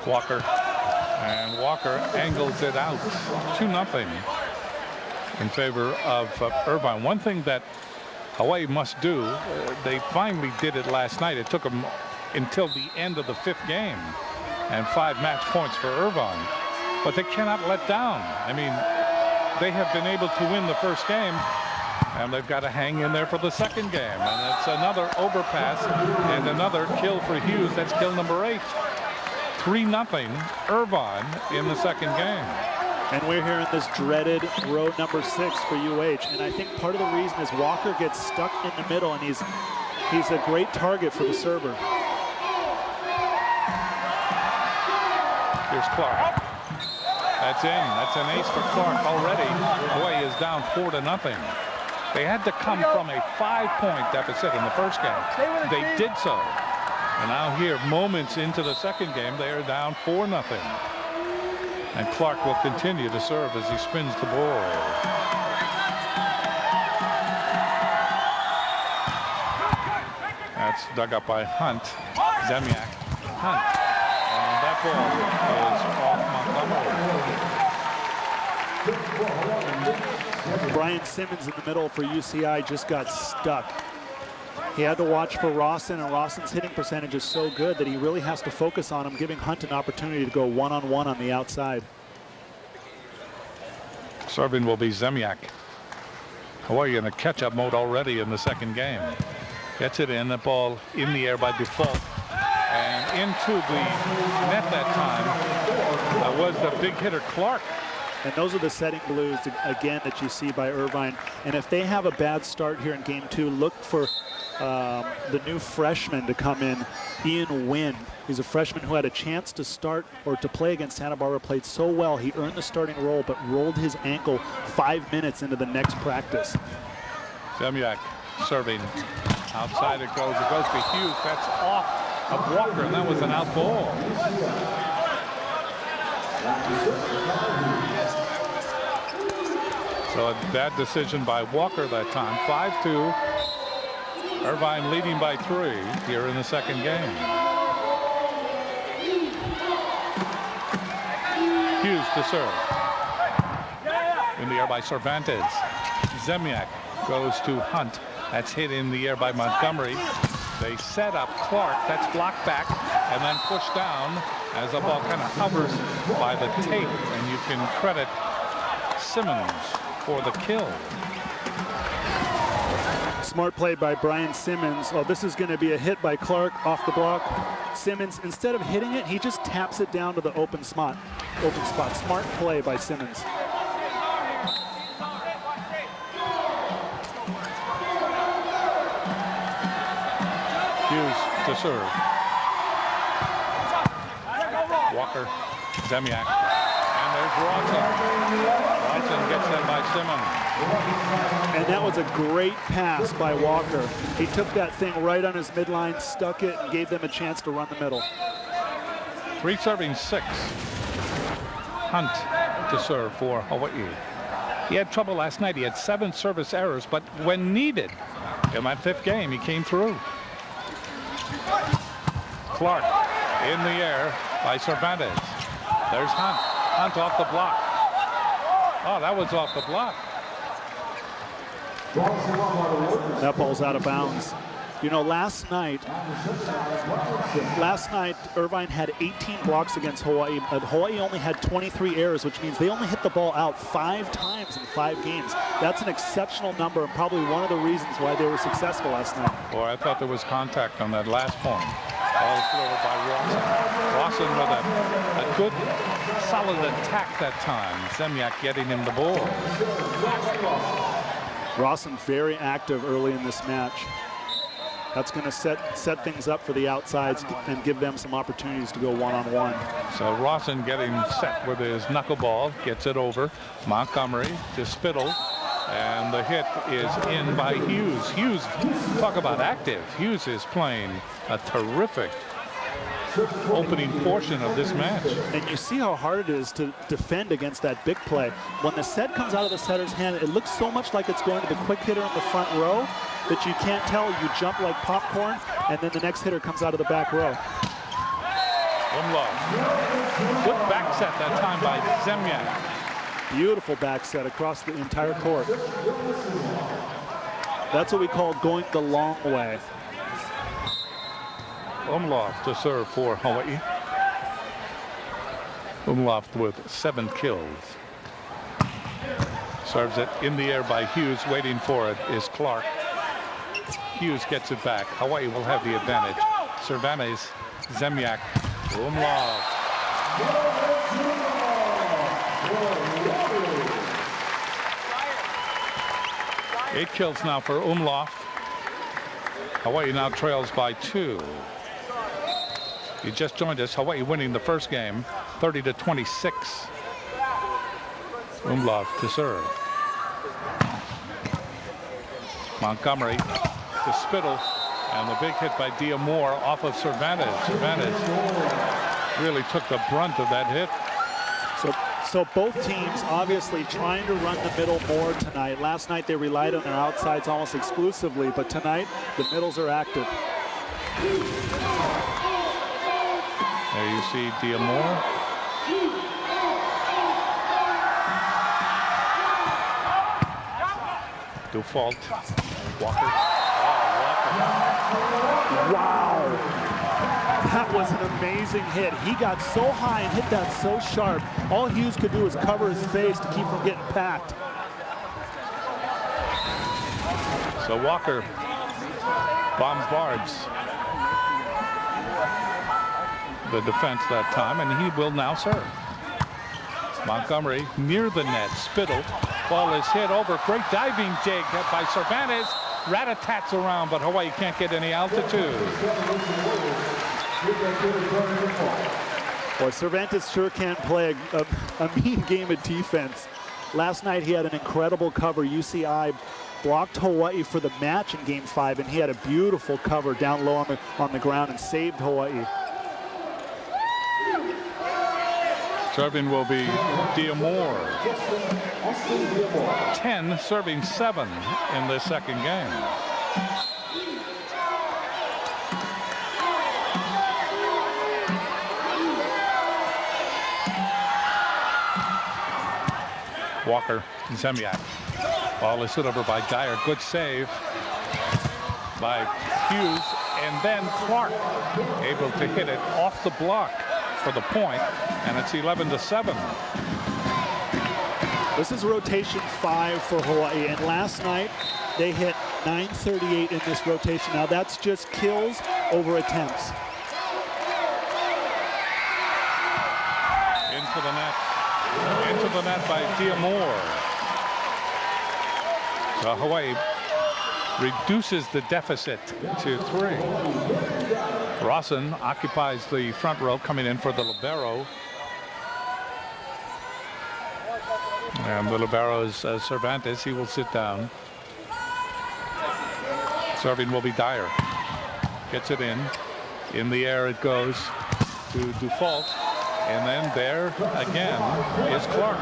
Walker. And Walker angles it out 2-0 in favor of Irvine. One thing that Hawaii must do, they finally did it last night. It took them until the end of the 5th game and 5 match points for Irvine. But they cannot let down. I mean, they have been able to win the 1st game, and they've got to hang in there for the 2nd game. And it's another overpass and another kill for Hughes. That's kill number 8. 3-0 Irvine in the 2nd game. And we're here in this dreaded row number 6 for UH. And I think part of the reason is Walker gets stuck in the middle, and he's a great target for the server. Here's Clark. That's in. That's an ace for Clark already. Hawaii is down 4-0. They had to come from a 5-point deficit in the 1st game. They did so. And now here, moments into the 2nd game, they are down 4-0. And Clark will continue to serve as he spins the ball. That's dug up by Hunt. Zemiak. Hunt. And that ball is off Montgomery. Brian Simmons in the middle for UCI just got stuck. He had to watch for Rawson, and Rawson's hitting percentage is so good that he really has to focus on him, giving Hunt an opportunity to go one-on-one on the outside. Serving will be Zemiak. Hawaii in a catch-up mode already in the 2nd game. Gets it in, the ball in the air by default. And into the net that time was the big hitter Clark. And those are the setting blues, again, that you see by Irvine. And if they have a bad start here in game 2, look for the new freshman to come in, Ian Wynn. He's a freshman who had a chance to start or to play against Santa Barbara, played so well. He earned the starting role, but rolled his ankle 5 minutes into the next practice. Zemiak serving. Outside it goes. It goes to Hughes. That's off of Walker, and that was an out ball. So a bad decision by Walker that time. 5-2. Irvine leading by 3 here in the 2nd game. Hughes to serve. In the air by Cervantes. Zemiak goes to Hunt. That's hit in the air by Montgomery. They set up Clark. That's blocked back and then pushed down as the ball kind of hovers by the tape. And you can credit Simmons for the kill. Smart play by Brian Simmons. Oh, this is going to be a hit by Clark off the block. Simmons, instead of hitting it, he just taps it down to the open spot. Smart play by Simmons. Hughes to serve. Walker, Zemiak, and there's Rawson. Rawson gets that by Simmons. And that was a great pass by Walker. He took that thing right on his midline, stuck it, and gave them a chance to run the middle. 3 serving 6. Hunt to serve for Hawaii. He had trouble last night. He had 7 service errors, but when needed in that 5th game, he came through. Clark in the air by Cervantes. There's Hunt. Hunt off the block. Oh, that was off the block. That ball's out of bounds. You know, last night Irvine had 18 blocks against Hawaii, but Hawaii only had 23 errors, which means they only hit the ball out 5 times in 5 games. That's an exceptional number and probably one of the reasons why they were successful last night. Boy, I thought there was contact on that last point. Ball forward by Rawson. Rawson with a good, solid attack that time. Zemiak getting him the ball. Rawson very active early in this match. That's going to set things up for the outsides and give them some opportunities to go one-on-one. So Rawson getting set with his knuckleball, gets it over. Montgomery to Spittle, and the hit is in by Hughes. Hughes, talk about active. Hughes is playing a terrific opening portion of this match. And you see how hard it is to defend against that big play. When the set comes out of the setter's hand, it looks so much like it's going to the quick hitter in the front row that you can't tell. You jump like popcorn, and then the next hitter comes out of the back row. Umlauf. Good back set that time by Zemyak. Beautiful back set across the entire court. That's what we call going the long way. Umlauf to serve for Hawaii. Umlauf with 7 kills. Serves it in the air by Hughes. Waiting for it is Clark. Hughes gets it back. Hawaii will have the advantage. Cervantes, Zemyak, Umlauf. 8 kills now for Umlauf. Hawaii now trails by 2. He just joined us. Hawaii winning the first game, 30-26. Umlauf to serve. Montgomery to Spittle, and the big hit by Diamore off of Cervantes. Cervantes really took the brunt of that hit. So both teams obviously trying to run the middle more tonight. Last night they relied on their outsides almost exclusively, but tonight the middles are active. There you see Diamore. Default. Walker. Oh, Walker. Wow. That was an amazing hit. He got so high and hit that so sharp. All Hughes could do was cover his face to keep from getting packed. So Walker bombards the defense that time, and he will now serve. Montgomery near the net. Spittle. Ball is hit over. Great diving dig by Cervantes. Rat-a-tats around, but Hawaii can't get any altitude. Boy, Cervantes sure can play a mean game of defense. Last night he had an incredible cover. UCI blocked Hawaii for the match in Game 5, and he had a beautiful cover down low on the ground and saved Hawaii. Serving will be Diamore. 10 serving 7 in the second game. Walker, Zemyak. Ball is hit over by Dyer. Good save by Hughes, and then Clark able to hit it off the block for the point, and it's 11-7. This is rotation 5 for Hawaii, and last night they hit 938 in this rotation. Now that's just kills over attempts. Into the net. Into the net by Diamore. So Hawaii reduces the deficit to 3. Rawson occupies the front row, coming in for the libero. And the libero is Cervantes. He will sit down. Serving will be Dyer. Gets it in. In the air it goes to Default. And then there again is Clark.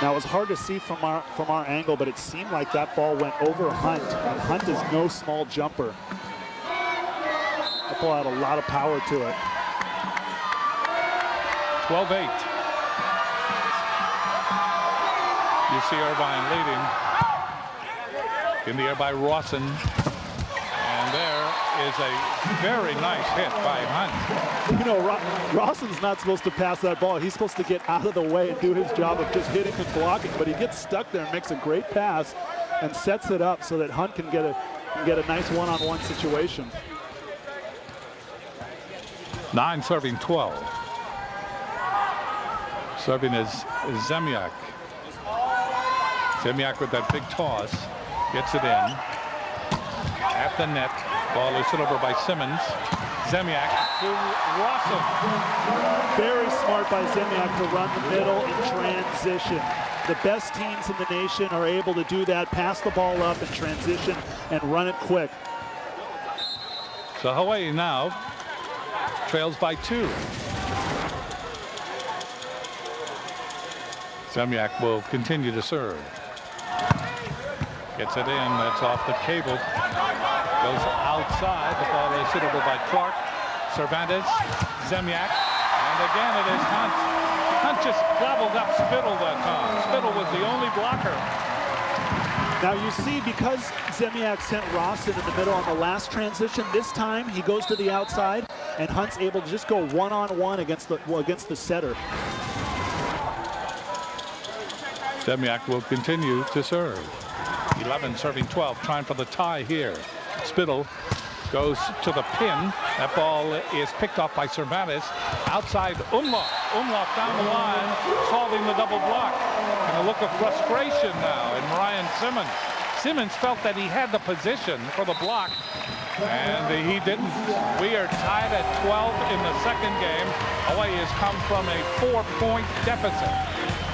Now it was hard to see from our angle, but it seemed like that ball went over Hunt, and Hunt is no small jumper. That ball had a lot of power to it. 12-8. UC Irvine leading. In the air by Rawson. And there is a very nice hit by Hunt. You know, Rawson's not supposed to pass that ball. He's supposed to get out of the way and do his job of just hitting and blocking, but he gets stuck there and makes a great pass and sets it up so that Hunt can get a nice one-on-one situation. 9 serving 12. Serving is Zemyak. Zemyak with that big toss. Gets it in. At the net. Ball is hit over by Simmons. Zemyak to Rawson. Very smart by Zemyak to run the middle in transition. The best teams in the nation are able to do that, pass the ball up in transition and run it quick. So Hawaii now trails by 2. Zemyak will continue to serve. Gets it in. That's off the cable. Goes outside. The ball is hit over by Clark. Cervantes, Zemyak, and again it is Hunt. Hunt just gobbled up Spittle that time. Spittle was the only blocker. Now you see, because Zemyak sent Ross in the middle on the last transition, this time he goes to the outside, and Hunt's able to just go one-on-one against the setter. Zemyak will continue to serve. 11 serving 12, trying for the tie here. Spittle goes to the pin. That ball is picked off by Cervantes. Outside Umlauf. Umlauf down the line, solving the double block. And a look of frustration now in Ryan Simmons. Simmons felt that he had the position for the block, and he didn't. We are tied at 12 in the second game. Hawaii has come from a 4-point deficit.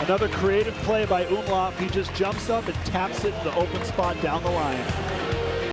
Another creative play by Umlauf. He just jumps up and taps it in the open spot down the line.